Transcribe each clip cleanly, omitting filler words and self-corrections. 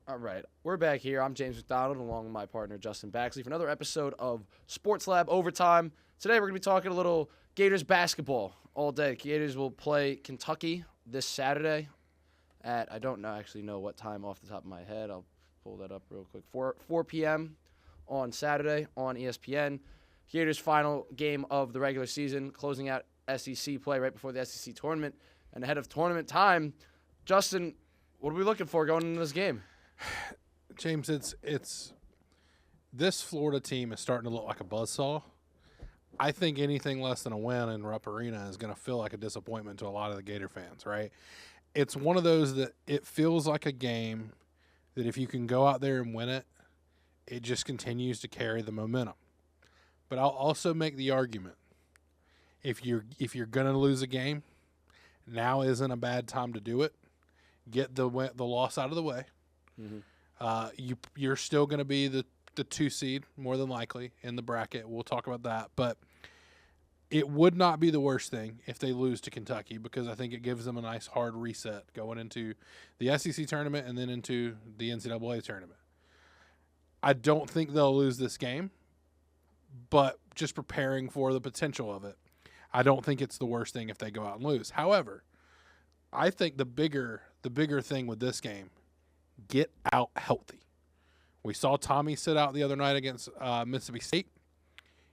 All right, we're back here. I'm James McDonald, along with my partner Justin Baxley, for another episode of Sports Lab Overtime. Today we're going to be talking a little Gators basketball all day. Gators will play Kentucky this Saturday at, I don't actually know what time off the top of my head. I'll pull that up real quick. 4 p.m. on Saturday on ESPN. Gators' final game of the regular season, closing out SEC play right before the SEC tournament. And ahead of tournament time, Justin, what are we looking for going into this game? James, it's this Florida team is starting to look like a buzzsaw. I think anything less than a win in Rupp Arena is going to feel like a disappointment to a lot of the Gator fans, right? It's one of those that it feels like a game that if you can go out there and win it, it just continues to carry the momentum. But I'll also make the argument, if you're going to lose a game, now isn't a bad time to do it. Get the loss out of the way. Mm-hmm. You're still going to be the 2 seed, more than likely, in the bracket. We'll talk about that. But it would not be the worst thing if they lose to Kentucky, because I think it gives them a nice hard reset going into the SEC tournament and then into the NCAA tournament. I don't think they'll lose this game, but just preparing for the potential of it, I don't think it's the worst thing if they go out and lose. However, I think the bigger thing with this game, get out healthy. We saw Tommy sit out the other night against Mississippi State.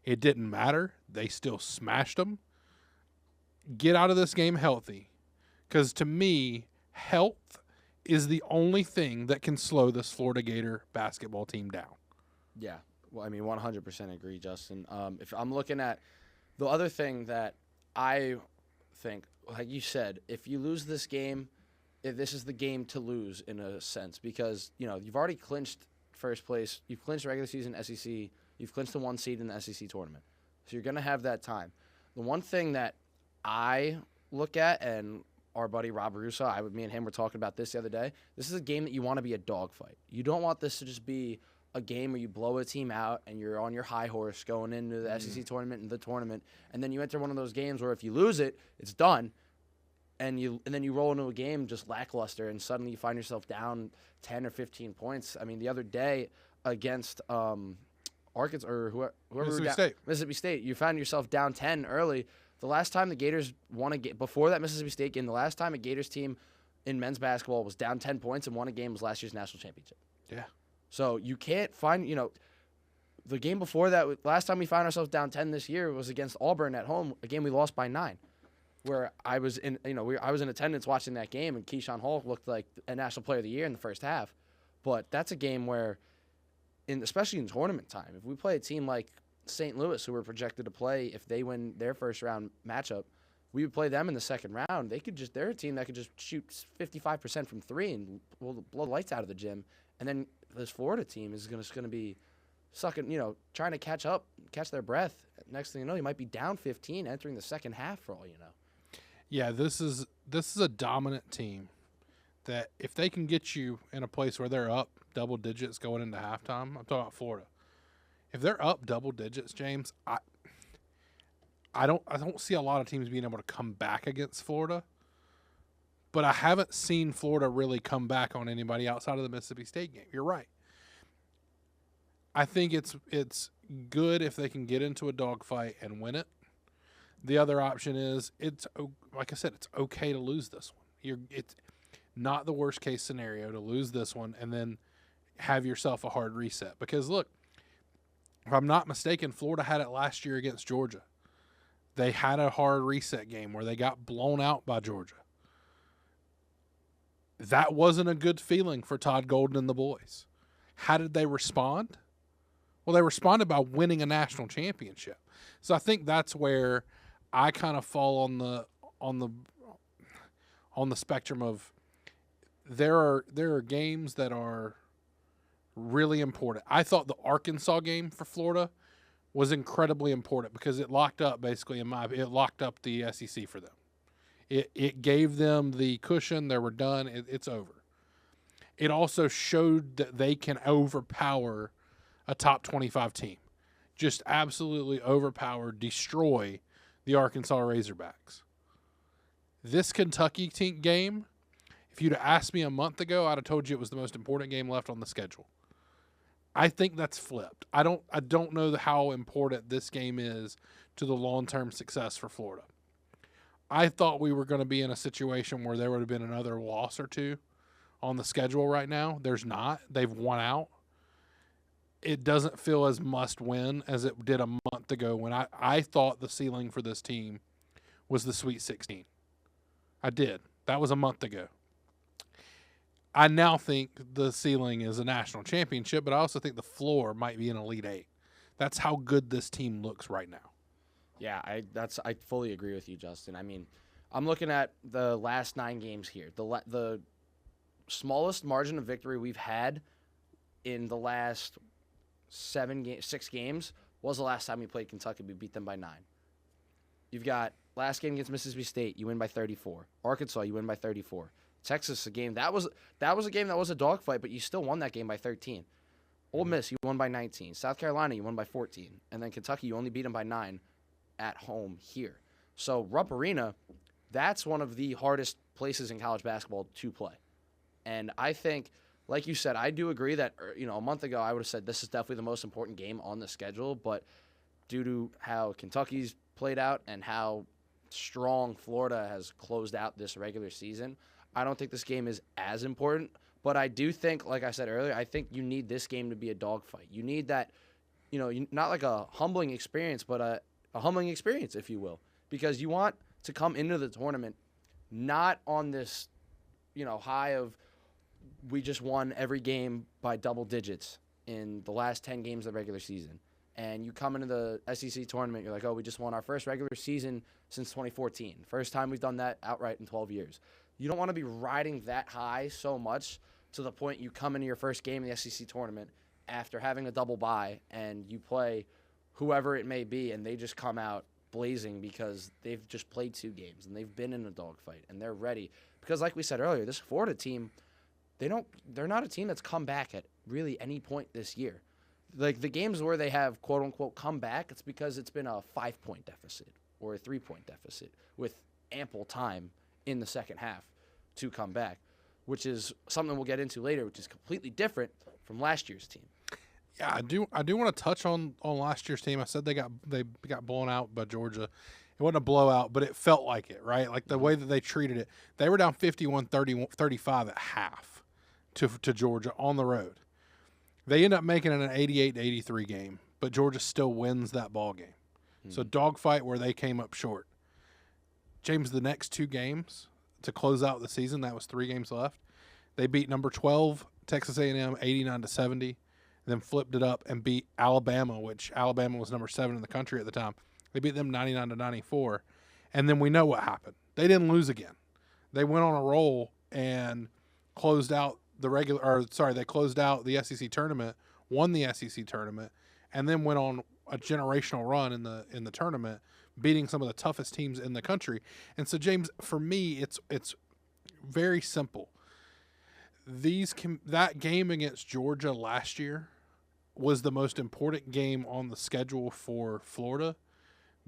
It didn't matter. They still smashed them. Get out of this game healthy, because to me, health is the only thing that can slow this Florida Gator basketball team down. Yeah, well, I mean, 100% agree, Justin. If I'm looking at the other thing that I think, like you said, if you lose this game, if this is the game to lose in a sense, because you've already clinched first place, you've clinched regular season SEC, you've clinched the 1 seed in the SEC tournament, so you're going to have that time. The one thing that I look at, and our buddy Rob Russo, me and him were talking about this the other day, this is a game that you want to be a dogfight. You don't want this to just be a game where you blow a team out and you're on your high horse going into the SEC tournament and the tournament, and then you enter one of those games where if you lose it, it's done. And then you roll into a game just lackluster, and suddenly you find yourself down 10 or 15 points. I mean, the other day against Arkansas or whoever Mississippi State, you found yourself down 10 early. The last time the Gators won a game before that Mississippi State game, the last time a Gators team in men's basketball was down 10 points and won a game was last year's national championship. Yeah. So you can't find the game before that. Last time we found ourselves down 10 this year was against Auburn at home, a game we lost by 9. Where I was in attendance watching that game, and Keyshawn Hall looked like a National Player of the Year in the first half. But that's a game where, especially in tournament time, if we play a team like St. Louis, who were projected to play, if they win their first round matchup, we would play them in the second round. They're a team that could just shoot 55% from 3 and blow the lights out of the gym. And then this Florida team is going to be sucking, trying to catch their breath. Next thing you know, you might be down 15 entering the second half for all you know. Yeah, this is a dominant team that if they can get you in a place where they're up double digits going into halftime, I'm talking about Florida. If they're up double digits, James, I don't see a lot of teams being able to come back against Florida. But I haven't seen Florida really come back on anybody outside of the Mississippi State game. You're right. I think it's good if they can get into a dogfight and win it. The other option is, like I said, it's okay to lose this one. It's not the worst case scenario to lose this one and then have yourself a hard reset. Because look, if I'm not mistaken, Florida had it last year against Georgia. They had a hard reset game where they got blown out by Georgia. That wasn't a good feeling for Todd Golden and the boys. How did they respond? Well, they responded by winning a national championship. So I think that's where I kind of fall on the spectrum of there are games that are really important. I thought the Arkansas game for Florida was incredibly important because it locked up it locked up the SEC for them. It gave them the cushion. They were done. It's over. It also showed that they can overpower a top 25 team. Just absolutely overpower, destroy the Arkansas Razorbacks. This Kentucky game If you'd have asked me a month ago, I'd have told you it was the most important game left on the schedule. I think that's flipped. I don't know how important this game is to the long-term success for Florida. I thought we were going to be in a situation where there would have been another loss or two on the schedule right now. There's not. They've won out. It doesn't feel as must-win as it did a month ago when I thought the ceiling for this team was the Sweet 16. I did. That was a month ago. I now think the ceiling is a national championship, but I also think the floor might be an Elite Eight. That's how good this team looks right now. Yeah, I fully agree with you, Justin. I mean, I'm looking at the last 9 games here. The smallest margin of victory we've had in the last 6 games was the last time we played Kentucky. We beat them by 9. You've got last game against Mississippi State, you win by 34. Arkansas, you win by 34. Texas, a game that was a game that was a dogfight, but you still won that game by 13. Ole Miss, you won by 19. South Carolina, you won by 14. And then Kentucky, you only beat them by 9 at home here. So Rupp Arena, that's one of the hardest places in college basketball to play. And I think, like you said, I do agree that a month ago I would have said this is definitely the most important game on the schedule, but due to how Kentucky's played out and how strong Florida has closed out this regular season, I don't think this game is as important, but I do think, like I said earlier, I think you need this game to be a dogfight. You need that, not like a humbling experience, but a humbling experience, if you will, because you want to come into the tournament not on this, high of we just won every game by double digits in the last 10 games of the regular season. And you come into the SEC tournament, you're like, oh, we just won our first regular season since 2014. First time we've done that outright in 12 years. You don't want to be riding that high so much to the point you come into your first game in the SEC tournament after having a double bye and you play whoever it may be and they just come out blazing because they've just played 2 games and they've been in a dogfight and they're ready. Because like we said earlier, this Florida team, they're not a team that's come back at really any point this year. Like the games where they have quote unquote come back, it's because it's been a 5-point deficit or a 3-point deficit with ample time in the second half to come back, which is something we'll get into later, which is completely different from last year's team. Yeah, I do want to touch on last year's team. I said they got blown out by Georgia. It wasn't a blowout, but it felt like it, right? Like the way that they treated it. They were down 51-35 at half to Georgia on the road. They end up making it an 88-83 game, but Georgia still wins that ball game. So dogfight where they came up short. James, the next 2 games to close out the season, that was 3 games left. They beat number 12 Texas A&M 89-70, then flipped it up and beat Alabama, which Alabama was number 7 in the country at the time. They beat them 99-94, and then we know what happened. They didn't lose again. They went on a roll and closed out they closed out the SEC tournament, won the SEC tournament, and then went on a generational run in the tournament, beating some of the toughest teams in the country. And so, James, for me, it's very simple. That game against Georgia last year was the most important game on the schedule for Florida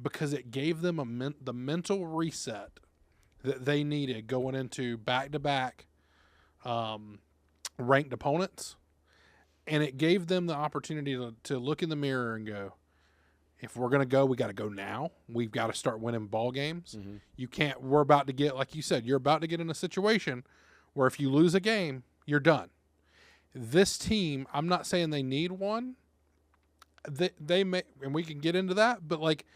because it gave them the mental reset that they needed going into back-to-back ranked opponents, and it gave them the opportunity to look in the mirror and go, if we're going to go, we got to go now. We've got to start winning ball games. Mm-hmm. We're about to get, like you said, you're about to get in a situation where if you lose a game, you're done. This team, I'm not saying they need one. They may, and we can get into that, but like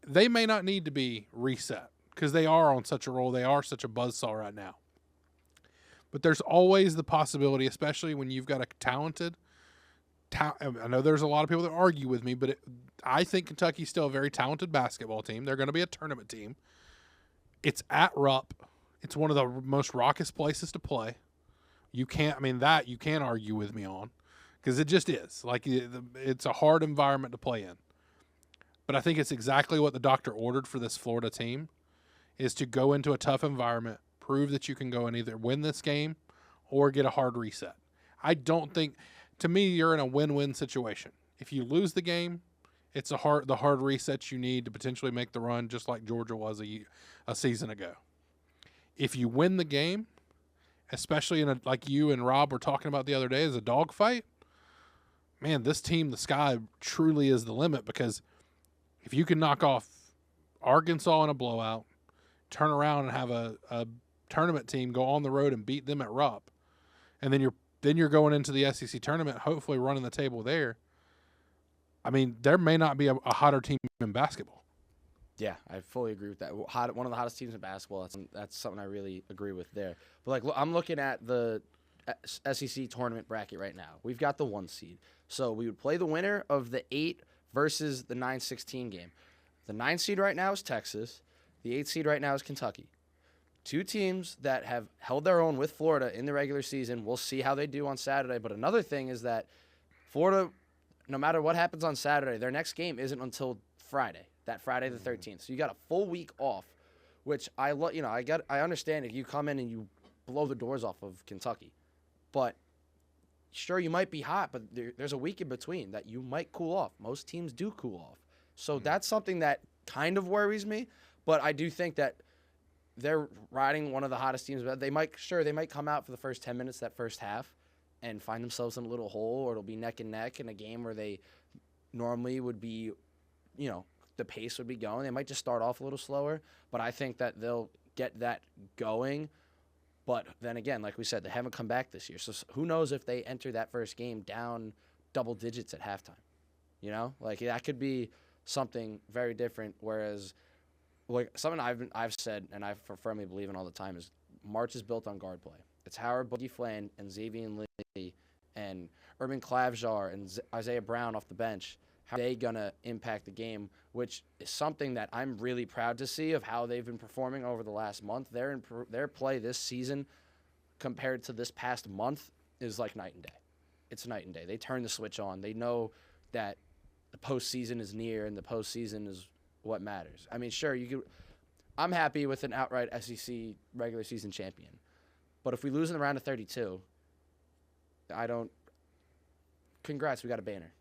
they may not need to be reset because they are on such a roll. They are such a buzzsaw right now. But there's always the possibility, especially when you've got a talented I know there's a lot of people that argue with me, but I think Kentucky's still a very talented basketball team. They're going to be a tournament team. It's at Rupp. It's one of the most raucous places to play. You can't argue with me on because it just is. Like it's a hard environment to play in. But I think it's exactly what the doctor ordered for this Florida team is to go into a tough environment, prove that you can go and either win this game or get a hard reset. I don't think – to me, you're in a win-win situation. If you lose the game, it's the hard reset you need to potentially make the run, just like Georgia was a season ago. If you win the game, especially in like you and Rob were talking about the other day, as a dogfight. Man, this team, the sky truly is the limit, because if you can knock off Arkansas in a blowout, turn around and have a tournament team go on the road and beat them at Rupp, and then you're going into the SEC tournament, hopefully running the table there. I mean, there may not be a hotter team in basketball. Yeah, I fully agree with that. One of the hottest teams in basketball. That's something I really agree with there. But like, I'm looking at the SEC tournament bracket right now. We've got the 1 seed, so we would play the winner of the 8 versus the 9-16 game. The 9 seed right now is Texas. The 8 seed right now is Kentucky. 2 teams that have held their own with Florida in the regular season. We'll see how they do on Saturday. But another thing is that Florida, no matter what happens on Saturday, their next game isn't until Friday. That Friday the 13th. So you got a full week off, which I understand if you come in and you blow the doors off of Kentucky. But sure, you might be hot, but there's a week in between that you might cool off. Most teams do cool off. So that's something that kind of worries me, but I do think that they're riding one of the hottest teams. They might come out for the first 10 minutes that first half and find themselves in a little hole, or it'll be neck and neck in a game where they normally would be, the pace would be going. They might just start off a little slower, but I think that they'll get that going. But then again, like we said, they haven't come back this year. So who knows if they enter that first game down double digits at halftime. Like that could be something very different. Whereas like something I've said and I firmly believe in all the time is March is built on guard play. It's Howard Boogie Flan and Xavier Lee and Urban Klavjar and Isaiah Brown off the bench. How are they going to impact the game, which is something that I'm really proud to see of how they've been performing over the last month. Their play this season compared to this past month is like night and day. It's night and day. They turn the switch on. They know that the postseason is near and the postseason is what matters. I mean, sure, I'm happy with an outright SEC regular season champion. But if we lose in the round of 32, congrats, we got a banner.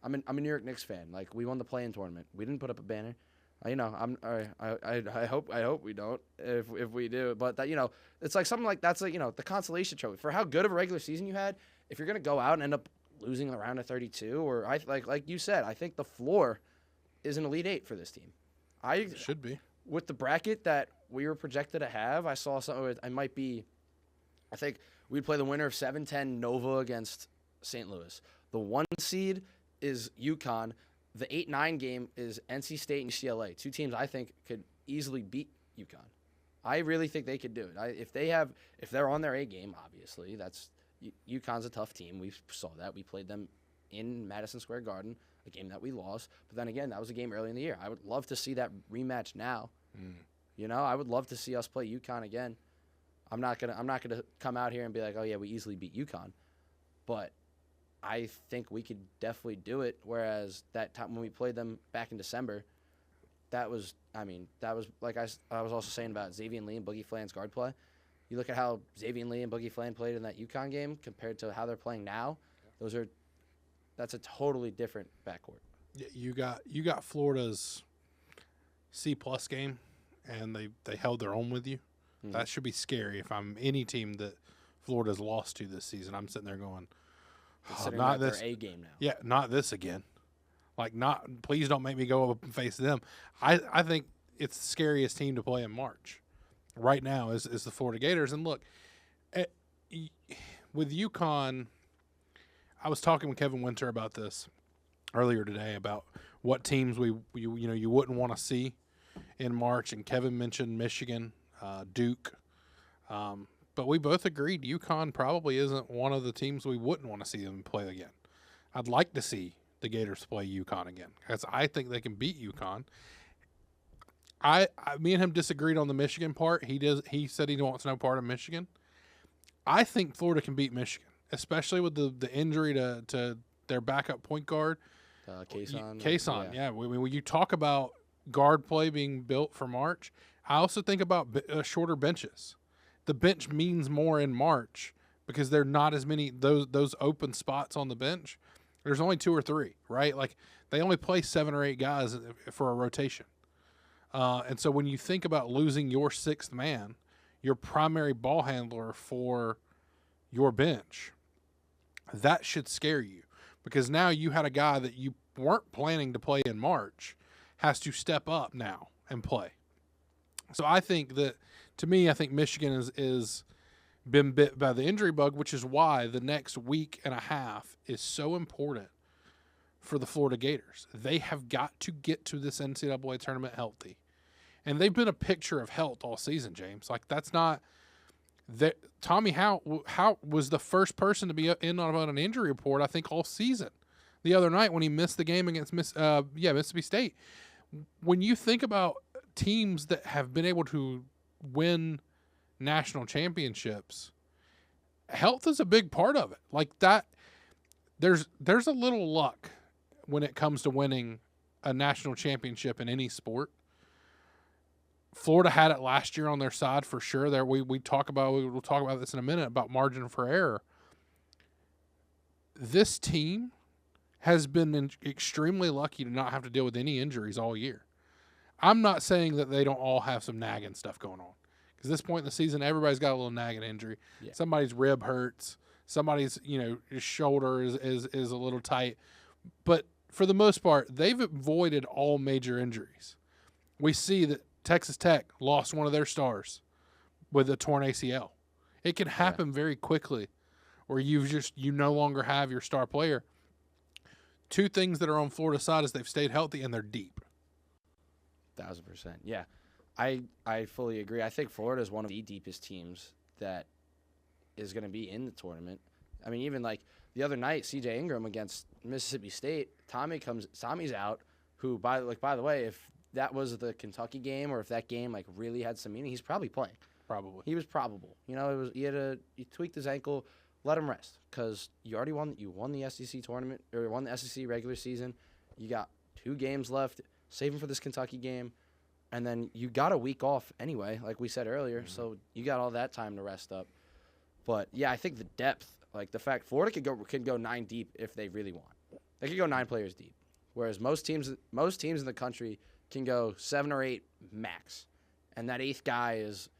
I'm a New York Knicks fan. Like, we won the play-in tournament. We didn't put up a banner. I hope we don't if we do. But that, it's like something like that's like, the consolation trophy for how good of a regular season you had. If you're gonna go out and end up losing in the round of 32, or like you said, I think the floor is an Elite 8 for this team. It should be. With the bracket that we were projected to have, I saw something. I think we'd play the winner of 7-10 Nova against St. Louis. The 1 seed is UConn. The 8-9 game is NC State and UCLA. 2 teams I think could easily beat UConn. I really think they could do it. If they're on their A game, obviously, UConn's a tough team. We saw that. We played them in Madison Square Garden, a game that we lost. But then again, that was a game early in the year. I would love to see that rematch now. I would love to see us play UConn again. I'm not gonna come out here and be like, oh yeah, we easily beat UConn, but I think we could definitely do it. Whereas that time when we played them back in December, that was like I was also saying about Xavier Lee and Boogie Flan's guard play. You look at how Xavier Lee and Boogie Flan played in that UConn game compared to how they're playing now. That's a totally different backcourt. Yeah, you got Florida's C+ game, and they held their own with you. Mm-hmm. That should be scary. If I'm any team that Florida's lost to this season, I'm sitting there going, not this their A game now. Yeah, not this again. Like, please don't make me go up and face them. I think it's the scariest team to play in March right now is the Florida Gators. And look, with UConn, I was talking with Kevin Winter about this earlier today about what teams you wouldn't want to see in March, and Kevin mentioned Michigan, Duke, but we both agreed UConn probably isn't one of the teams we wouldn't want to see them play again. I'd like to see the Gators play UConn again because I think they can beat UConn. Me and him disagreed on the Michigan part. He said he wants no part of Michigan. I think Florida can beat Michigan, especially with the injury to their backup point guard. Kason, yeah. When you talk about guard play being built for March, I also think about shorter benches. The bench means more in March because there are not as many those open spots on the bench. There's only 2 or 3, right? Like, they only play 7 or 8 guys for a rotation. And so when you think about losing your 6th man, your primary ball handler for your bench. That should scare you, because now you had a guy that you weren't planning to play in March has to step up now and play. So I think that, to me, I think Michigan is been bit by the injury bug, which is why the next week and a half is so important for the Florida Gators. They have got to get to this NCAA tournament healthy. And they've been a picture of health all season, James. Like, that's not that Tommy Howe was the first person to be in on an injury report, I think, all season. The other night when he missed the game against Mississippi State. When you think about teams that have been able to win national championships, health is a big part of it. Like that, there's a little luck when it comes to winning a national championship in any sport. Florida had it last year on their side for sure. There we'll talk about this in a minute about margin for error. This team has been extremely lucky to not have to deal with any injuries all year. I'm not saying that they don't all have some nagging stuff going on, because at this point in the season, everybody's got a little nagging injury. Yeah. Somebody's rib hurts. Somebody's, his shoulder is a little tight. But for the most part, they've avoided all major injuries. We see that Texas Tech lost one of their stars with a torn ACL. It can happen very quickly, where you no longer have your star player. Two things that are on Florida's side is they've stayed healthy and they're deep. 1,000%. Yeah, I fully agree. I think Florida is one of the deepest teams that is going to be in the tournament. I mean, even like the other night, C.J. Ingram against Mississippi State, Tommy's out. Who, by the way, if that was the Kentucky game, or if that game like really had some meaning, he's probably playing. Probably. He was probable. He tweaked his ankle. Let him rest, because you already won. You won the SEC tournament, or won the SEC regular season. You got 2 games left. Save him for this Kentucky game, and then you got a week off anyway, like we said earlier. Mm-hmm. So you got all that time to rest up. But yeah, I think the depth, like the fact Florida could go 9 deep if they really want. They could go 9 players deep, whereas most teams in the country can go 7 or 8 max, and that 8th guy is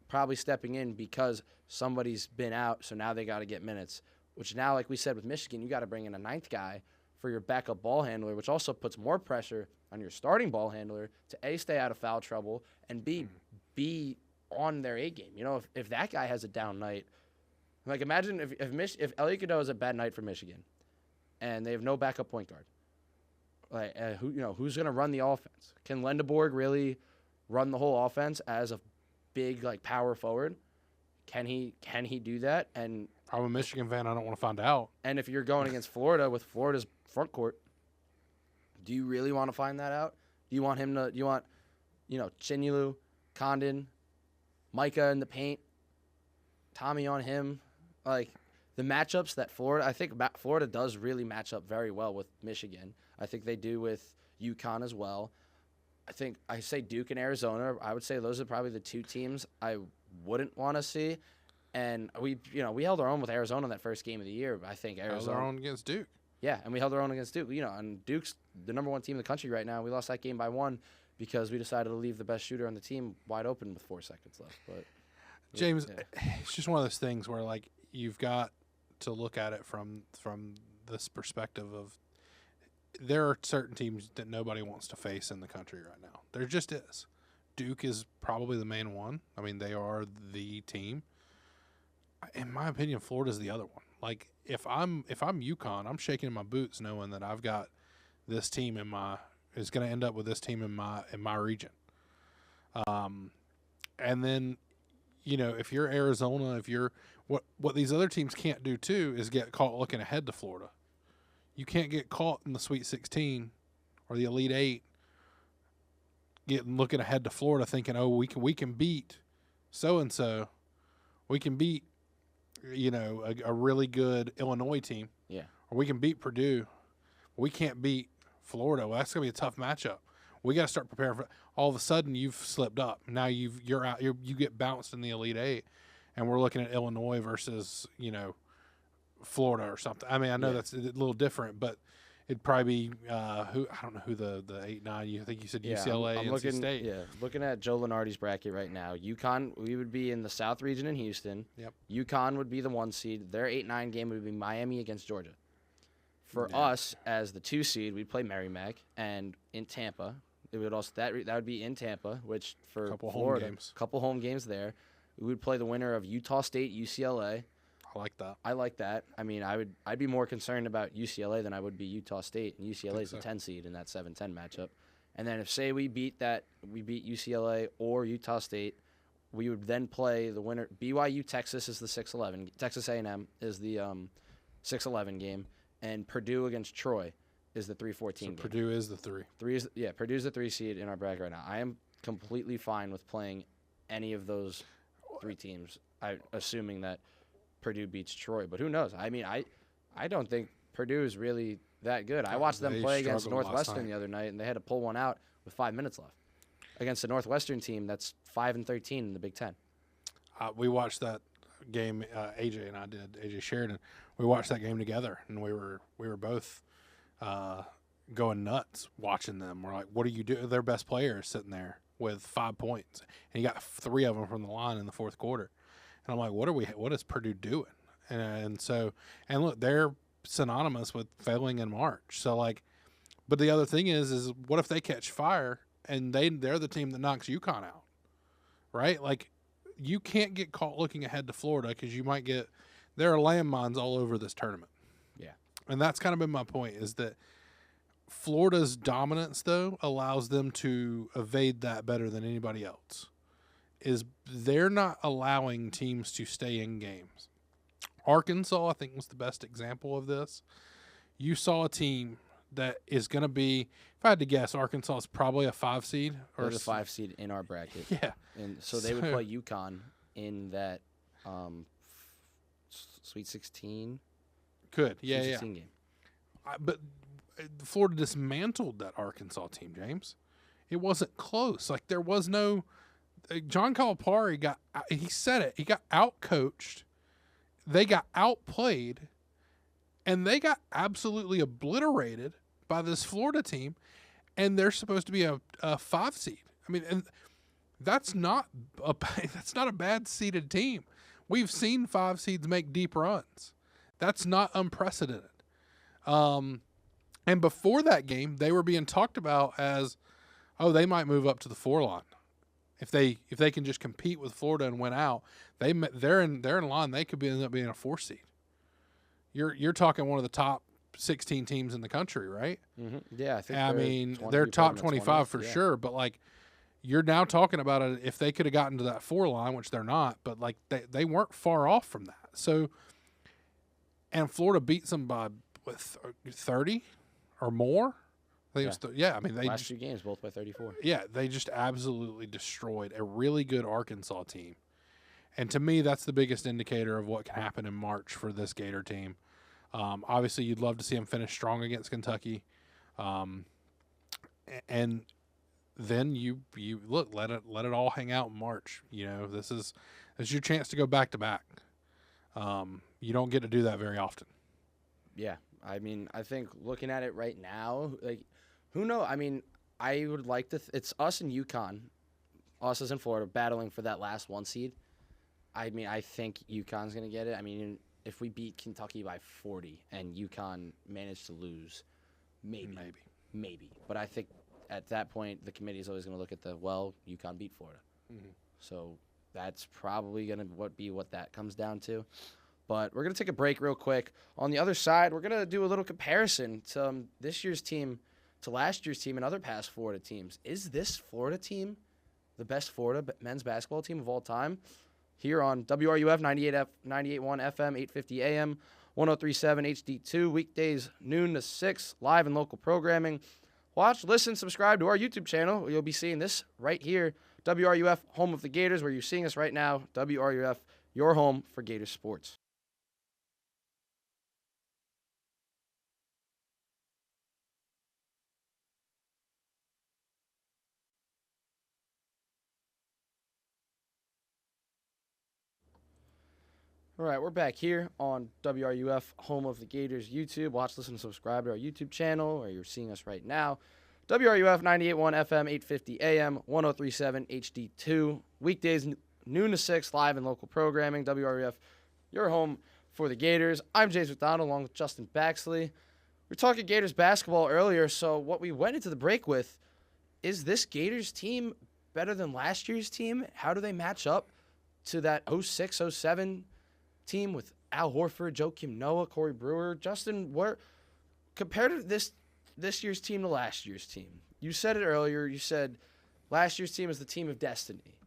probably stepping in because somebody's been out, so now they got to get minutes. Which now, like we said with Michigan, you got to bring in a 9th guy for your backup ball handler, which also puts more pressure on your starting ball handler to A, stay out of foul trouble, and B, be on their A game. If that guy has a down night, like imagine if Elliot Cadeau has a bad night for Michigan, and they have no backup point guard. Like who's going to run the offense? Can Lendeborg really run the whole offense as a big like power forward? Can he do that? And I'm a Michigan fan. I don't want to find out. And if you're going against Florida with Florida's front court, do you really want to find that out? Do you want him to? You want, Chinulu, Condon, Micah in the paint, Tommy on him, like the matchups that Florida. I think Florida does really match up very well with Michigan. I think they do with UConn as well. I say Duke and Arizona. I would say those are probably the 2 teams I wouldn't want to see. And we held our own with Arizona in that first game of the year. But I think Arizona held our own against Duke. Yeah, and we held our own against Duke. And Duke's the number 1 team in the country right now. We lost that game by 1 because we decided to leave the best shooter on the team wide open with 4 seconds left. But James, it's just one of those things where like you've got to look at it from this perspective of there are certain teams that nobody wants to face in the country right now. There just is. Duke is probably the main one. I mean, they are the team. In my opinion, Florida's the other one. Like if I'm UConn, I'm shaking in my boots knowing that I've got this team is going to end up with this team in my region. And then, if you're Arizona, if you're what these other teams can't do too is get caught looking ahead to Florida. You can't get caught in the Sweet 16 or the Elite 8 looking ahead to Florida thinking, oh, we can beat so-and-so. We can beat, a really good Illinois team. Yeah. Or we can beat Purdue. We can't beat Florida. Well, that's going to be a tough matchup. We got to start preparing for all of a sudden you've slipped up. Now you're out. You get bounced in the Elite 8, and we're looking at Illinois versus, Florida or something. I mean, I know that's a little different, but It'd probably be who I don't know who the 8-9. You think you said Yeah, UCLA, I'm NC looking. State. Yeah, looking at Joe Lenardi's bracket right now. UConn, we would be in the South region in Houston. Yep. UConn would be the 1 seed. Their 8-9 game would be Miami against Georgia. For Yeah. us as the 2 seed, we'd play Merrimack, and in Tampa, it would also that would be in Tampa, which for Couple home Florida, games. couple home games there. We would play the winner of Utah State, UCLA. I like that. I like that. I mean, I'd be more concerned about UCLA than I would be Utah State, and UCLA is the 10 seed in that 7-10 matchup. And then if say we beat UCLA or Utah State, we would then play the winner. BYU Texas is the 6-11. Texas A&M is the 6-11 game, and Purdue against Troy is the 3-14 game. Purdue is the 3. Purdue's the 3 seed in our bracket right now. I am completely fine with playing any of those 3 teams. Assuming that Purdue beats Troy, but who knows? I mean, I don't think Purdue is really that good. I watched them play against Northwestern the other night, and they had to pull one out with 5 minutes left against a Northwestern team that's 5-13 in the Big Ten. We watched that game. AJ and I did. AJ Sheridan. We watched that game together, and we were both going nuts watching them. We're like, "What do you do?" Their best player is sitting there with 5 points, and he got 3 of them from the line in the fourth quarter. And I'm like, what is Purdue doing? And look, they're synonymous with failing in March. So like, but the other thing is what if they catch fire and they're the team that knocks UConn out, right? Like, you can't get caught looking ahead to Florida because there are landmines all over this tournament. Yeah. And that's kind of been my point, is that Florida's dominance, though, allows them to evade that better than anybody else. Is they're not allowing teams to stay in games. Arkansas, I think, was the best example of this. You saw a team that is going to be, if I had to guess, Arkansas is probably a 5 seed. They're the 5 seed in our bracket. Yeah. And so they would play UConn in that Sweet 16. Could. Yeah, Sweet yeah. 16 game. But Florida dismantled that Arkansas team, James. It wasn't close. Like, there was no... John Calipari he said it. He got out-coached. They got outplayed. And they got absolutely obliterated by this Florida team. And they're supposed to be a 5 seed. I mean, and that's not a bad seeded team. We've seen 5 seeds make deep runs. That's not unprecedented. And before that game, they were being talked about as, they might move up to the 4 line. If they can just compete with Florida and win out, they're in line. They could end up being a 4 seed. You're talking one of the top 16 teams in the country, right? Mm-hmm. Yeah, I think they're top 25 for sure. But like, you're now talking about it. If they could have gotten to that 4 line, which they're not, but like they weren't far off from that. So, and Florida beats them by 30 or more. I think it was I mean, they last 2 games both by 34. Yeah, they just absolutely destroyed a really good Arkansas team. And to me, that's the biggest indicator of what can happen in March for this Gator team. Obviously, you'd love to see them finish strong against Kentucky. And then you look, let it all hang out in March. You know, this is your chance to go back to back. You don't get to do that very often. Yeah, I mean, I think looking at it right now, like, who knows? I mean, I would like to. It's us and UConn, us as in Florida, battling for that last 1 seed. I mean, I think UConn's gonna get it. I mean, if we beat Kentucky by 40 and UConn managed to lose, maybe. But I think at that point, the committee is always gonna look at UConn beat Florida. Mm-hmm. So that's probably gonna be what that comes down to. But we're going to take a break real quick. On the other side, we're going to do a little comparison to this year's team to last year's team and other past Florida teams. Is this Florida team the best Florida men's basketball team of all time? Here on WRUF 98.1 FM, 850 AM, 103.7 HD2, weekdays noon to 6, live and local programming. Watch, listen, subscribe to our YouTube channel. You'll be seeing this right here. WRUF, home of the Gators, where you're seeing us right now. WRUF, your home for Gator sports. All right, we're back here on WRUF, home of the Gators YouTube. Watch, listen, subscribe to our YouTube channel, or you're seeing us right now. WRUF 98.1 FM, 850 AM, 1037 HD2. Weekdays, noon to 6, live and local programming. WRUF, your home for the Gators. I'm James McDonald, along with Justin Baxley. We were talking Gators basketball earlier, so what we went into the break with, is this Gators team better than last year's team? How do they match up to that 06-07 team with Al Horford, Joakim Noah, Corey Brewer? Justin, where compared to this year's team to last year's team? You said it earlier. You said last year's team is the team of destiny.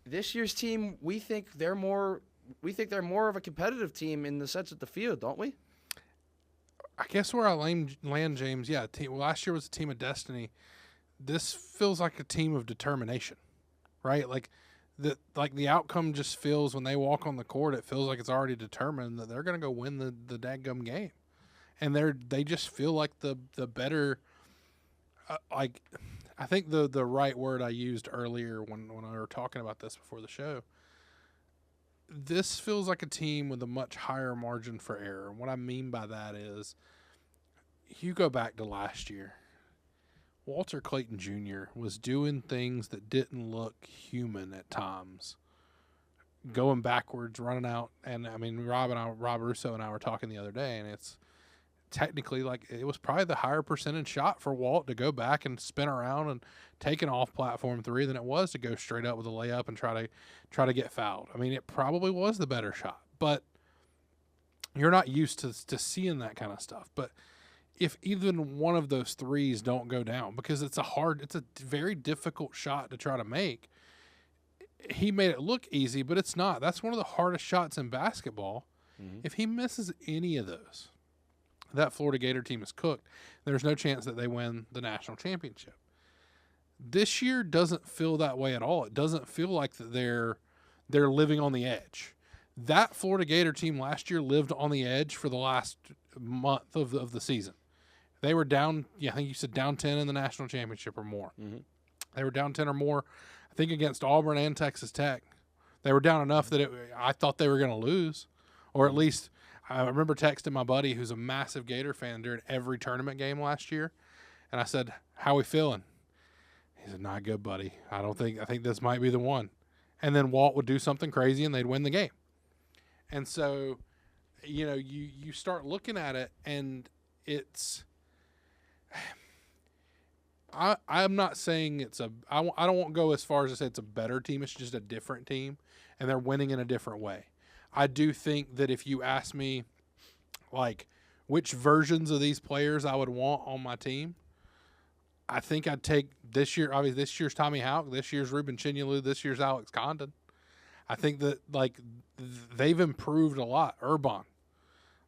This year's team, we think they're more of a competitive team in the sense of the field, don't we? I guess where I land, James, yeah, last year was a team of destiny. This feels like a team of determination, right? Like the outcome just feels, when they walk on the court, it feels like it's already determined that they're going to go win the dadgum game. And they just feel like the better, I think the right word I used earlier when I were talking about this before the show, this feels like a team with a much higher margin for error. And what I mean by that is, you go back to last year, Walter Clayton Jr. was doing things that didn't look human at times, going backwards, running out. And I mean, Rob Russo and I were talking the other day, and it's technically like it was probably the higher percentage shot for Walt to go back and spin around and take an off-platform three than it was to go straight up with a layup and try to get fouled. I mean, it probably was the better shot, but you're not used to seeing that kind of stuff. But if even one of those threes don't go down, because it's a very difficult shot to try to make. He made it look easy, but it's not. That's one of the hardest shots in basketball. Mm-hmm. If he misses any of those, that Florida Gator team is cooked. There's no chance that they win the national championship. This year doesn't feel that way at all. It doesn't feel like that they're living on the edge. That Florida Gator team last year lived on the edge for the last month of the season. They were down, I think you said down 10 in the national championship or more. Mm-hmm. They were down 10 or more, I think, against Auburn and Texas Tech. They were down enough that I thought they were going to lose, or at least I remember texting my buddy who's a massive Gator fan during every tournament game last year, and I said, "How we feeling?" He said, "Not good, buddy. I think this might be the one." And then Walt would do something crazy and they'd win the game. And so, you start looking at it, and it's I'm not saying I don't want to go as far as to say it's a better team. It's just a different team, and they're winning in a different way. I do think that if you ask me, like, which versions of these players I would want on my team, I think I'd take this year. Obviously, this year's Tommy Houck, this year's Ruben Chinyelu, this year's Alex Condon. I think that, like, they've improved a lot. Urban,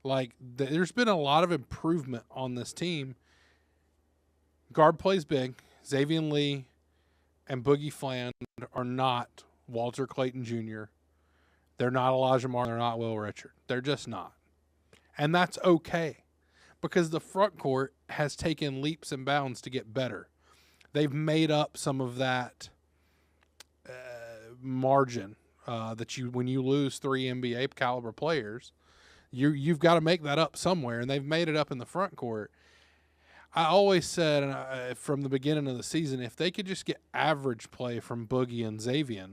like, there's been a lot of improvement on this team. Guard plays big. Xavier Lee and Boogie Fland are not Walter Clayton Jr. They're not Elijah Martin. They're not Will Richard. They're just not. And that's okay, because the front court has taken leaps and bounds to get better. They've made up some of that margin that when you lose 3 NBA caliber players, you've got to make that up somewhere, and they've made it up in the front court. I always said from the beginning of the season, if they could just get average play from Boogie and Xavier,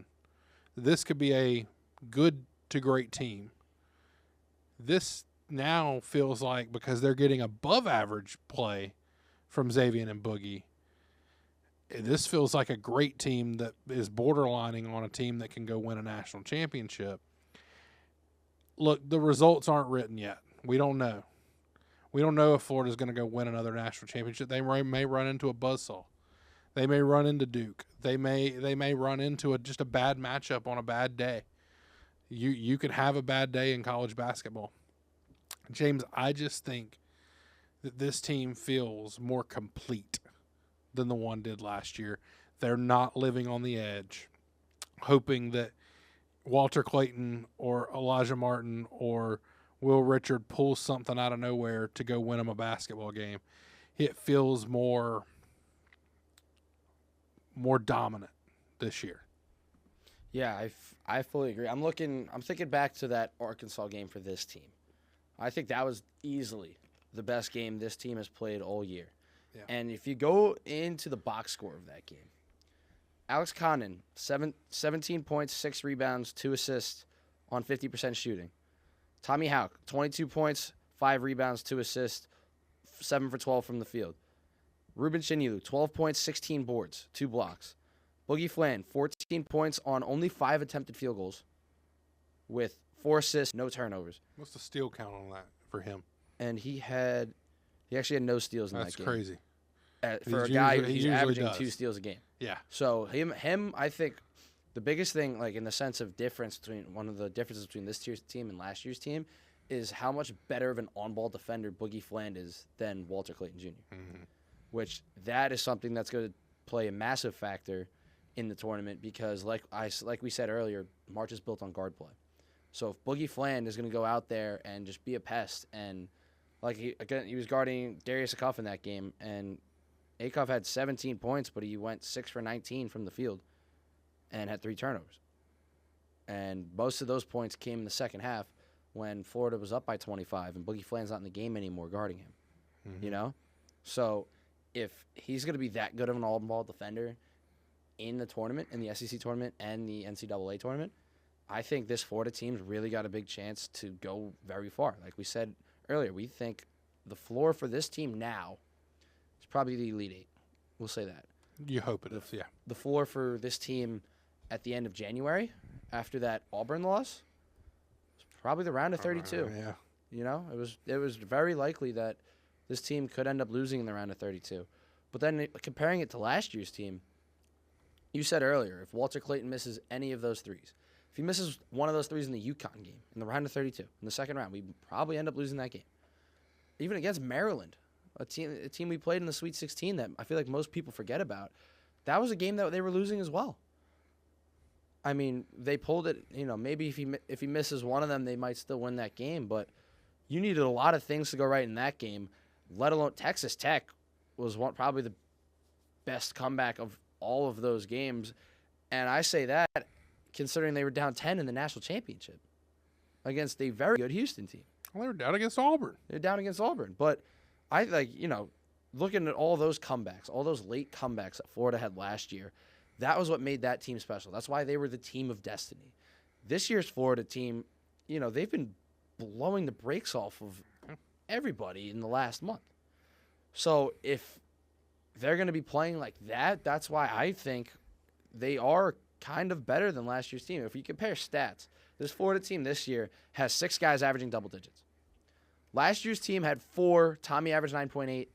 this could be a good to great team. This now feels like, because they're getting above average play from Xavier and Boogie, this feels like a great team that is borderlining on a team that can go win a national championship. Look, the results aren't written yet. We don't know. We don't know if Florida's going to go win another national championship. They may run into a buzzsaw. They may run into Duke. They may run into just a bad matchup on a bad day. You can have a bad day in college basketball. James, I just think that this team feels more complete than the one did last year. They're not living on the edge, hoping that Walter Clayton or Elijah Martin or Will Richard pulls something out of nowhere to go win them a basketball game. It feels more dominant this year. Yeah, I fully agree. I'm thinking back to that Arkansas game for this team. I think that was easily the best game this team has played all year. Yeah. And if you go into the box score of that game, Alex Condon, 17 points, 6 rebounds, 2 assists on 50% shooting. Tommy Houck, 22 points, 5 rebounds, 2 assists, 7 for 12 from the field. Ruben Chinilu, 12 points, 16 boards, 2 blocks. Boogie Flan, 14 points on only 5 attempted field goals with 4 assists, no turnovers. What's the steal count on that for him? And he actually had no steals in that game. That's crazy. For a guy who's averaging 2 steals a game. Yeah. So him, I think the biggest thing, like in the sense of difference between one of the differences between this year's team and last year's team, is how much better of an on-ball defender Boogie Fland is than Walter Clayton Jr. Mm-hmm. Which that is something that's going to play a massive factor in the tournament because, like we said earlier, March is built on guard play. So if Boogie Fland is going to go out there and just be a pest, and he was guarding Darius Acuff in that game, and Acuff had 17 points, but he went 6 for 19 from the field and had 3 turnovers. And most of those points came in the second half when Florida was up by 25, and Boogie Fland's not in the game anymore guarding him. Mm-hmm. You know? So if he's going to be that good of an all-ball defender in the tournament, in the SEC tournament and the NCAA tournament, I think this Florida team's really got a big chance to go very far. Like we said earlier, we think the floor for this team now is probably the Elite Eight. We'll say that. You hope it is, yeah. The floor for this team at the end of January, after that Auburn loss, is probably the round of 32. Yeah. You know, it was very likely that this team could end up losing in the round of 32. But then comparing it to last year's team, you said earlier, if Walter Clayton misses any of those threes, if he misses one of those threes in the UConn game, in the round of 32, in the second round, we probably end up losing that game. Even against Maryland, a team we played in the Sweet 16 that I feel like most people forget about, that was a game that they were losing as well. I mean, they pulled it, you know, maybe if he misses one of them, they might still win that game, but you needed a lot of things to go right in that game, let alone Texas Tech was probably the best comeback of all of those games. And I say that considering they were down 10 in the national championship against a very good Houston team. Well, they were down against Auburn. They're down against Auburn. But I looking at all those comebacks, all those late comebacks that Florida had last year, that was what made that team special. That's why they were the team of destiny. This year's Florida team, you know, they've been blowing the brakes off of everybody in the last month. So if they're going to be playing like that, that's why I think they are kind of better than last year's team. If you compare stats, this Florida team this year has 6 guys averaging double digits. Last year's team had 4. Tommy averaged 9.8.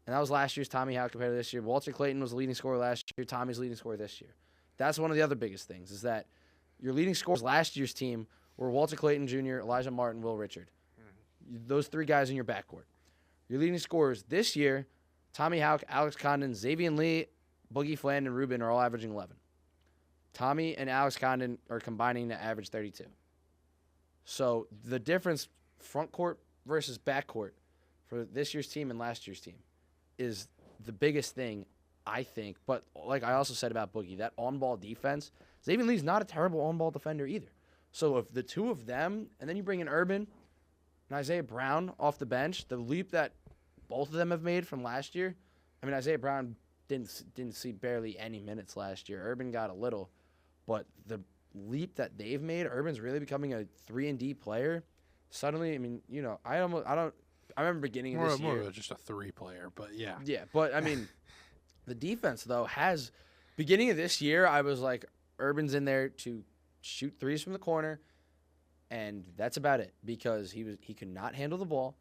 And that was last year's Tommy Houck compared to this year. Walter Clayton was the leading scorer last year. Tommy's leading scorer this year. That's one of the other biggest things is that your leading scorers last year's team were Walter Clayton Jr., Elijah Martin, Will Richard. Those 3 guys in your backcourt. Your leading scorers this year, Tommy Houck, Alex Condon, Xavier Lee, Boogie Fland, and Ruben are all averaging 11. Tommy and Alex Condon are combining to average 32. So the difference, front court versus back court, for this year's team and last year's team is the biggest thing, I think. But like I also said about Boogie, that on-ball defense, Xavier Lee's not a terrible on-ball defender either. So if the two of them, and then you bring in Urban and Isaiah Brown off the bench, the leap that both of them have made from last year, I mean, Isaiah Brown didn't see barely any minutes last year. Urban got a little. But the leap that they've made, Urban's really becoming a 3-and-D player. Suddenly, I mean, you know, I remember beginning of this year. More of just a 3 player, but yeah. Yeah, but I mean, the defense, though, beginning of this year, I was like, Urban's in there to shoot threes from the corner, and that's about it because he could not handle the ball,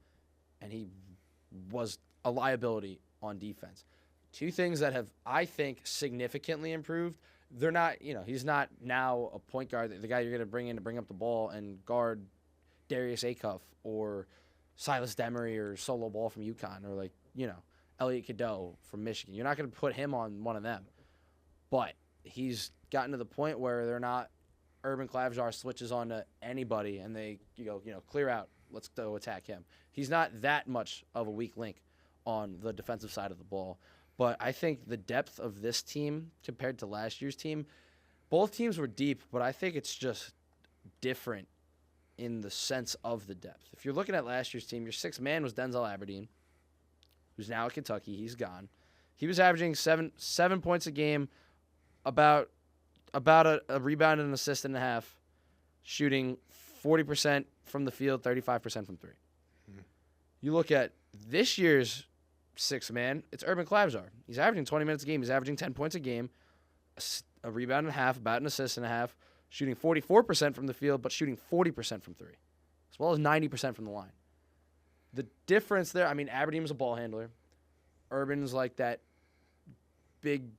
and he was a liability on defense. 2 things that have, I think, significantly improved. They're not, you know, he's not now a point guard, the guy you're going to bring in to bring up the ball and guard Darius Acuff or Silas Demery or Solo Ball from UConn or, like, you know, Elliot Cadeau from Michigan. You're not going to put him on one of them. But he's gotten to the point where they're not Urban Clavjar switches on to anybody and they go, you know, clear out, let's go attack him. He's not that much of a weak link on the defensive side of the ball. But I think the depth of this team compared to last year's team, both teams were deep, but I think it's just different in the sense of the depth. If you're looking at last year's team, your sixth man was Denzel Aberdeen, who's now at Kentucky. He's gone. He was averaging seven points a game, about a rebound and an assist and a half, shooting 40% from the field, 35% from three. You look at this year's sixth man, it's Urban Klabzar. He's averaging 20 minutes a game. He's averaging 10 points a game, a rebound and a half, about an assist and a half, shooting 44% from the field, but shooting 40% from three, as well as 90% from the line. The difference there, I mean, Aberdeen was a ball handler. Urban's like that big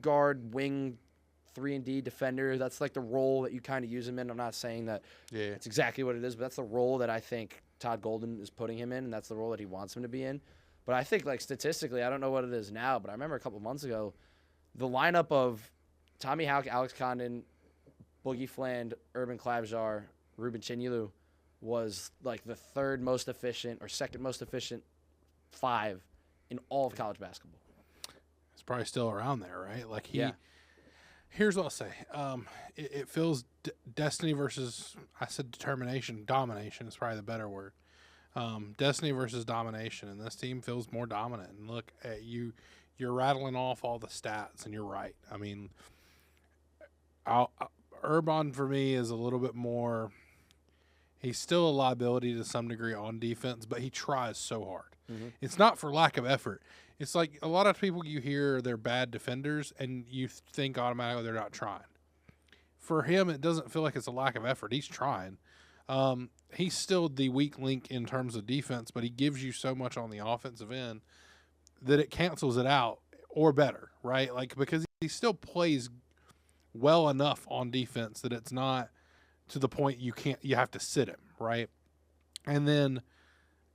guard, wing, 3-and-D defender. That's like the role that you kind of use him in. I'm not saying that it's exactly what it is, but that's the role that I think Todd Golden is putting him in, and that's the role that he wants him to be in. But I think, like, statistically, I don't know what it is now, but I remember a couple months ago, the lineup of Tommy Houck, Alex Condon, Boogie Fland, Urban Klabzar, Ruben Chinyelu was like the third most efficient or second most efficient five in all of college basketball. It's probably still around there, right? Like Here's what I'll say. It feels destiny versus, I said determination, domination is probably the better word. Destiny versus domination, and this team feels more dominant. And look at you're rattling off all the stats, and you're right. I mean, Urban for me is a little bit more. He's still a liability to some degree on defense, but he tries so hard. Mm-hmm. It's not for lack of effort. It's like a lot of people you hear they're bad defenders, and you think automatically they're not trying. For him, it doesn't feel like it's a lack of effort. He's trying. He's still the weak link in terms of defense, but he gives you so much on the offensive end that it cancels it out, or better, right? Like, because he still plays well enough on defense that it's not to the point you have to sit him, right? And then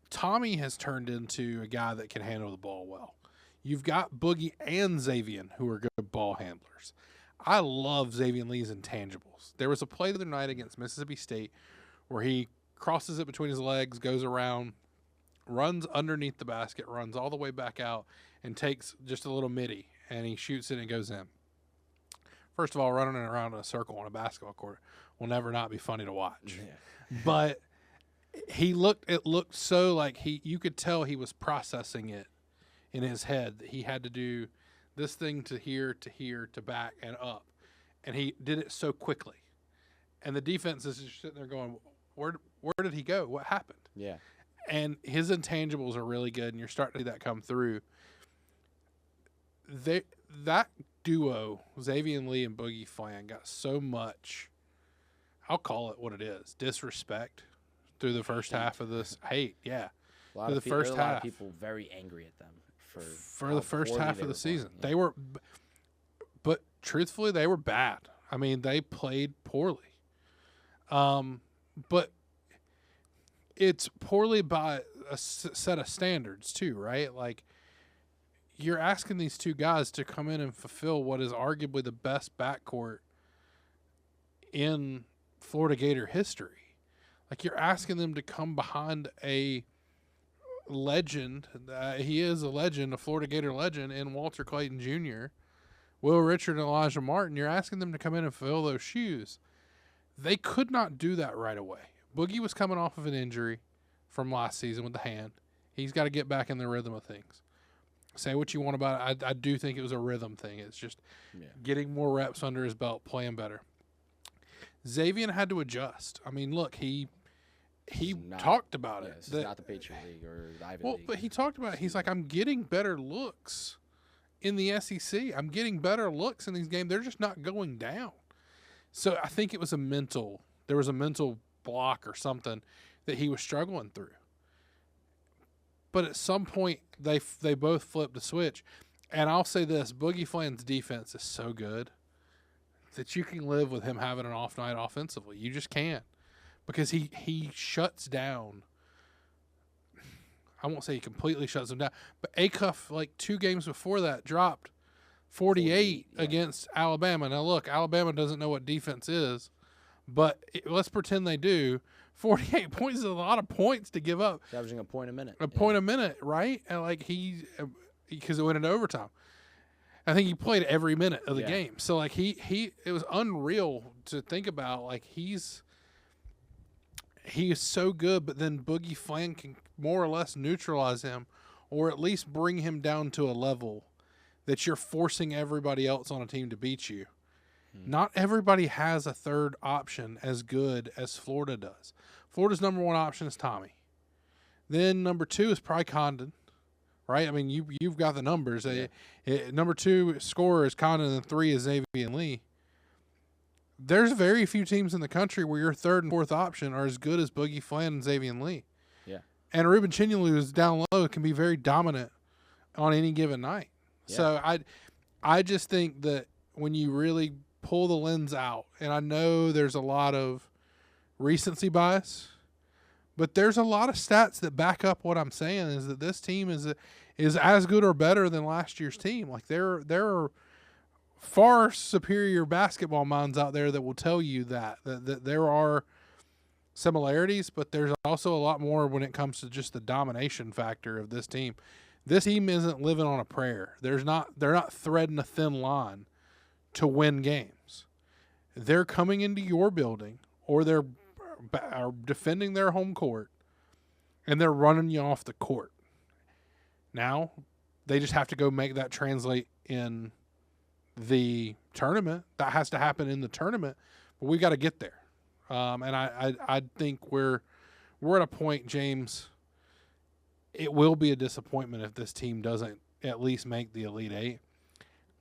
Tommy has turned into a guy that can handle the ball well. You've got Boogie and Xavier, who are good ball handlers. I love Xavier Lee's intangibles. There was a play the other night against Mississippi State where he crosses it between his legs, goes around, runs underneath the basket, runs all the way back out, and takes just a little midi, and he shoots it and it goes in. First of all, running around in a circle on a basketball court will never not be funny to watch. Yeah. But it looked so like you could tell he was processing it in his head, that he had to do this thing to here, to back, and up. And he did it so quickly. And the defense is just sitting there going, where did he go? What happened? Yeah. And his intangibles are really good, and you're starting to see that come through. That duo, Xavier Lee and Boogie Fland, got so much, I'll call it what it is, disrespect through the first half of this. Hate, yeah. A lot of people very angry at them for the first half of the season. Yeah. They were, but truthfully, they were bad. I mean, they played poorly. But it's poorly by a set of standards too, right? Like, you're asking these two guys to come in and fulfill what is arguably the best backcourt in Florida Gator history. Like, you're asking them to come behind a legend. He is a legend, a Florida Gator legend, in Walter Clayton Jr., Will Richard, and Elijah Martin. You're asking them to come in and fill those shoes. They could not do that right away. Boogie was coming off of an injury from last season with the hand. He's got to get back in the rhythm of things. Say what you want about it. I do think it was a rhythm thing. It's just getting more reps under his belt, playing better. Xavier had to adjust. I mean, look, he talked about it. This is not the Patriot League or the Ivy League. But he talked about it. He's like, I'm getting better looks in the SEC. I'm getting better looks in these games. They're just not going down. So I think it was there was a mental block or something that he was struggling through. But at some point, they both flipped the switch. And I'll say this, Boogie Fland's defense is so good that you can live with him having an off night offensively. You just can't. Because he shuts down. I won't say he completely shuts them down. But Acuff, like 2 games before that, dropped 48 against Alabama. Now, look, Alabama doesn't know what defense is. But let's pretend they do. 48 points is a lot of points to give up. He's averaging a point a minute. Point a minute, right? And like because it went into overtime. I think he played every minute of the Yeah. game. So like it was unreal to think about. Like he is so good, but then Boogie Flan can more or less neutralize him, or at least bring him down to a level that you're forcing everybody else on a team to beat you. Not everybody has a third option as good as Florida does. Florida's number one option is Tommy. Then number two is probably Condon, right? I mean, you've got the numbers. Yeah. Number two scorer is Condon, and three is Xavier Lee. There's very few teams in the country where your third and fourth option are as good as Boogie Flan and Xavier Lee. Yeah. And Ruben Chinyalu is down low, can be very dominant on any given night. Yeah. So I just think that when you really pull the lens out, and I know there's a lot of recency bias, but there's a lot of stats that back up what I'm saying is that this team is as good or better than last year's team. Like there are far superior basketball minds out there that will tell you that there are similarities, but there's also a lot more when it comes to just the domination factor of this team. This team isn't living on a prayer. They're not threading a thin line to win games. They're coming into your building, or they're defending their home court, and they're running you off the court. Now, they just have to go make that translate in the tournament. That has to happen in the tournament, but we got to get there. And I think we're at a point, James. It will be a disappointment if this team doesn't at least make the Elite Eight.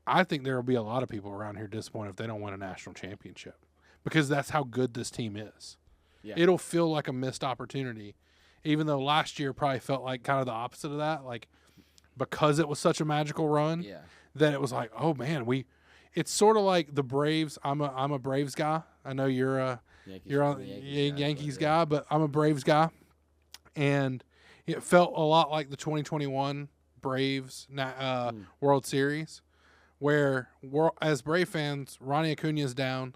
I think there will be a lot of people around here disappointed if they don't win a national championship, because that's how good this team is. Yeah. It'll feel like a missed opportunity, even though last year probably felt like kind of the opposite of that. Like, because it was such a magical run, Yeah. that it was like, oh man, it's sort of like the Braves. I'm a Braves guy. I know you're a Yankees guy, but I'm a Braves guy, and it felt a lot like the 2021 Braves World Series, where as Brave fans, Ronnie Acuna's down.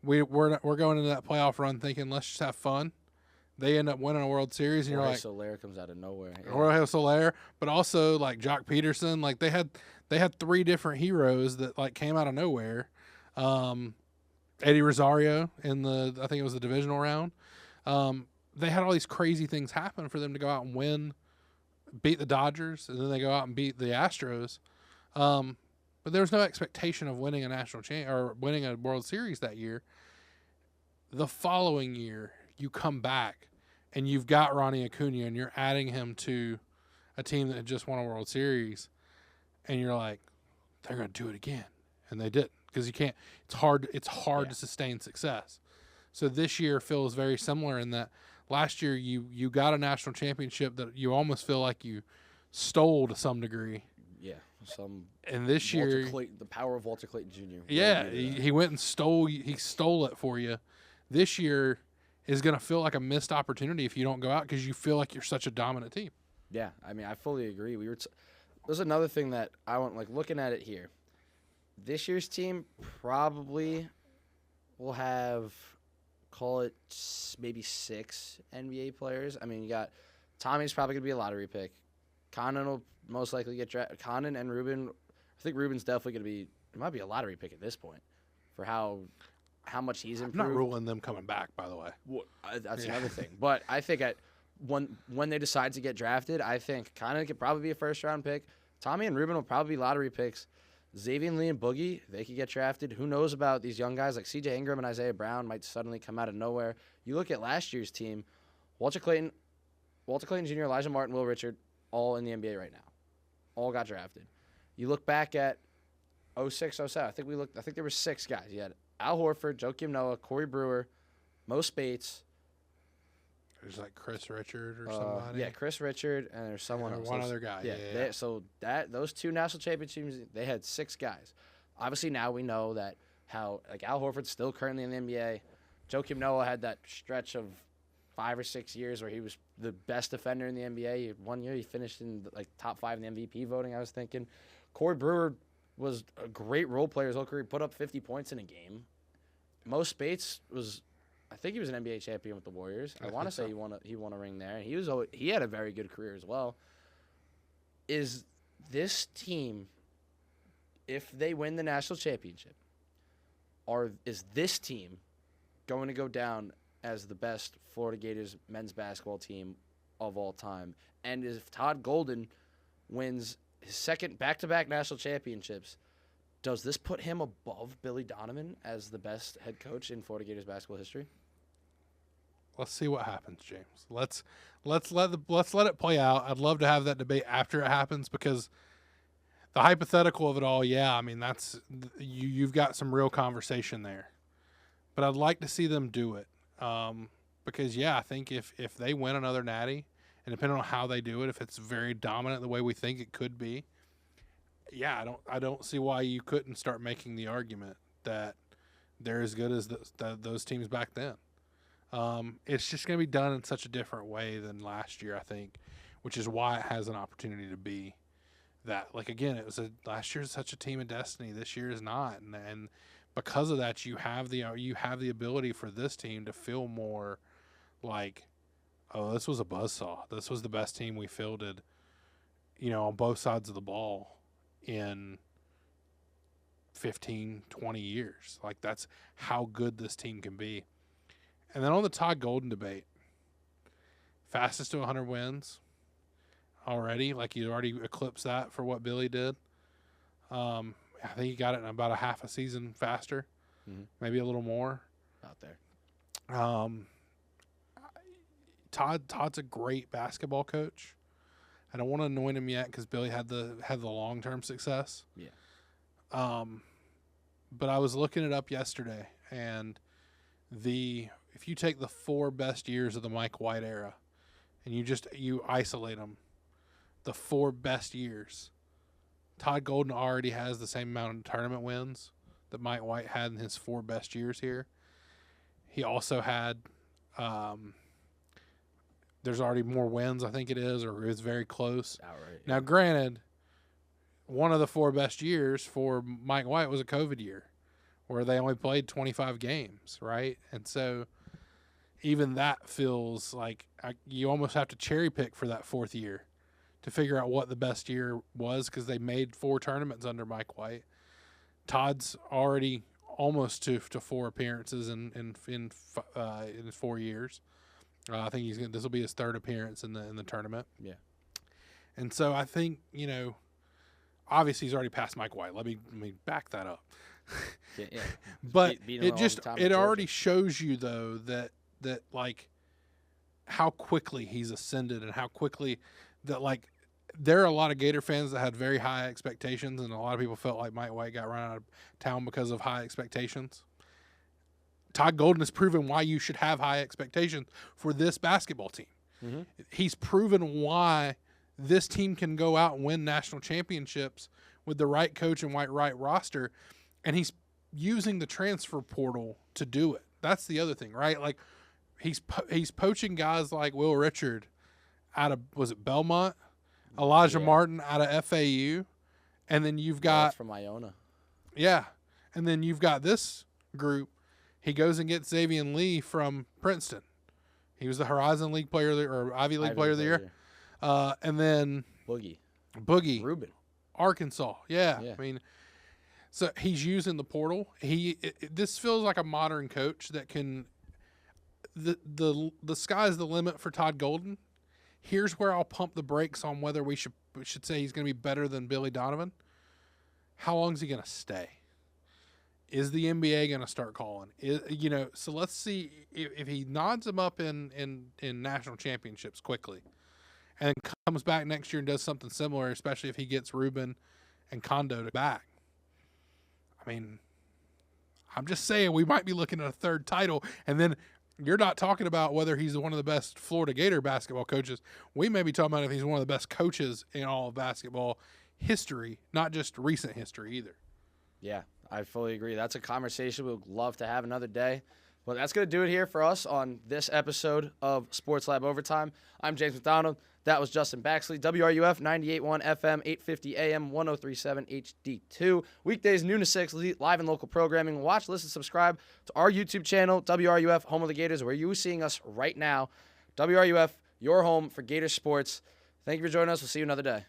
We're going into that playoff run thinking, let's just have fun. They end up winning a World Series, and you're like, Soler comes out of nowhere. Yeah. Jorge Soler, but also like Jock Peterson. Like they had three different heroes that like came out of nowhere. Eddie Rosario in I think it was the divisional round. They had all these crazy things happen for them to go out and win, beat the Dodgers, and then they go out and beat the Astros. But there was no expectation of winning a national or winning a World Series that year. The following year, you come back and you've got Ronnie Acuna, and you're adding him to a team that had just won a World Series, and you're like, they're going to do it again, and they didn't, because you can't. It's hard. It's hard to sustain success. So this year feels very similar in that last year you got a national championship that you almost feel like you stole to some degree. Yeah. And this year, the power of Walter Clayton Jr. Yeah, he went and stole it for you. This year is going to feel like a missed opportunity if you don't go out, because you feel like you're such a dominant team. Yeah, I mean, I fully agree. There's another thing that I want, like, looking at it here. This year's team probably will have, call it maybe 6 NBA players. I mean, you got Tommy's probably going to be a lottery pick. Condon will most likely get drafted. Condon and Ruben, I think Ruben's definitely going to be, it might be a lottery pick at this point for how much he's improved. I'm not ruling them coming back, by the way. Well, that's another thing. But I think when they decide to get drafted, I think Condon could probably be a first-round pick. Tommy and Ruben will probably be lottery picks. Xavier Lee and Boogie, they could get drafted. Who knows about these young guys like C.J. Ingram and Isaiah Brown might suddenly come out of nowhere. You look at last year's team, Walter Clayton Jr., Elijah Martin, Will Richard, all in the NBA right now. All got drafted. You look back at 06, 07. I think there were 6 guys. You had Al Horford, Joakim Noah, Corey Brewer, Mo Spates. There's like Chris Richard or somebody. Yeah, Chris Richard, and there's someone else. One other guy. Yeah. So those 2 national championship teams, they had 6 guys. Obviously now we know that how like Al Horford's still currently in the NBA. Joakim Noah had that stretch of 5 or 6 years where he was the best defender in the NBA. One year he finished in like top 5 in the MVP voting. I was thinking, Corey Brewer was a great role player his whole career. He put up 50 points in a game. Mo Spates I think he was an NBA champion with the Warriors. I want to say he won a ring there. And he had a very good career as well. Is this team if they win the national championship, is this team going to go down as the best Florida Gators men's basketball team of all time? And if Todd Golden wins his second back-to-back national championships, does this put him above Billy Donovan as the best head coach in Florida Gators basketball history? Let's see what happens, James. Let's let it play out. I'd love to have that debate after it happens, because the hypothetical of it all, yeah, I mean, that's you've got some real conversation there. But I'd like to see them do it, because yeah, I think if they win another natty, and depending on how they do it, if it's very dominant the way we think it could be, yeah, I don't see why you couldn't start making the argument that they're as good as those teams back then. It's just going to be done in such a different way than last year, I think, which is why it has an opportunity to be that. Like, again, last year's such a team of destiny. This year is not, and because of that, you have the ability for this team to feel more like, oh, this was a buzzsaw. This was the best team we fielded, on both sides of the ball in 15, 20 years. Like, that's how good this team can be. And then on the Todd Golden debate, fastest to 100 wins already. Like, you already eclipsed that for what Billy did. I think he got it in about a half a season faster, maybe a little more. Out there. Todd's a great basketball coach. I don't want to anoint him yet because Billy had the long-term success. Yeah. But I was looking it up yesterday, and if you take the 4 best years of the Mike White era, and you isolate them, the 4 best years, Todd Golden already has the same amount of tournament wins that Mike White had in his 4 best years here. He also had there's already more wins, I think it is, or it's very close. Outright. Now, granted, one of the 4 best years for Mike White was a COVID year where they only played 25 games, right? And so even that feels like you almost have to cherry pick for that 4th year to figure out what the best year was, because they made 4 tournaments under Mike White. Todd's already almost to 4 appearances in 4 years. I think this will be his 3rd appearance in the tournament. Yeah. And so I think, obviously he's already passed Mike White. Let me back that up. Yeah. But it already shows you, though, that like how quickly he's ascended, and how quickly that, like, there are a lot of Gator fans that had very high expectations, and a lot of people felt like Mike White got run out of town because of high expectations. Todd Golden has proven why you should have high expectations for this basketball team. Mm-hmm. He's proven why this team can go out and win national championships with the right coach and right roster, and he's using the transfer portal to do it. That's the other thing, right? Like, he's poaching guys like Will Richard out of, was it Belmont? Elijah Martin out of FAU, and then you've got from Iona. Yeah, and then you've got this group. He goes and gets Xavier Lee from Princeton. He was the Horizon League player or Ivy League player of the year. And then Boogie Rubin, Arkansas. Yeah. I mean, so he's using the portal. This feels like a modern coach that can. The sky's the limit for Todd Golden. Here's where I'll pump the brakes on whether we should say he's going to be better than Billy Donovan. How long is he going to stay? Is the NBA going to start calling? So let's see if he nods him up in national championships quickly, and comes back next year and does something similar, especially if he gets Rubin and Kondo back. I mean, I'm just saying we might be looking at a 3rd title, and then you're not talking about whether he's one of the best Florida Gator basketball coaches. We may be talking about if he's one of the best coaches in all of basketball history, not just recent history either. Yeah, I fully agree. That's a conversation we'd love to have another day. Well, that's going to do it here for us on this episode of Sports Lab Overtime. I'm James McDonald. That was Justin Baxley. WRUF 98.1 FM, 850 AM, 103.7 HD2. Weekdays noon to 6, live and local programming. Watch, listen, subscribe to our YouTube channel, WRUF, Home of the Gators, where you're seeing us right now. WRUF, your home for Gator sports. Thank you for joining us. We'll see you another day.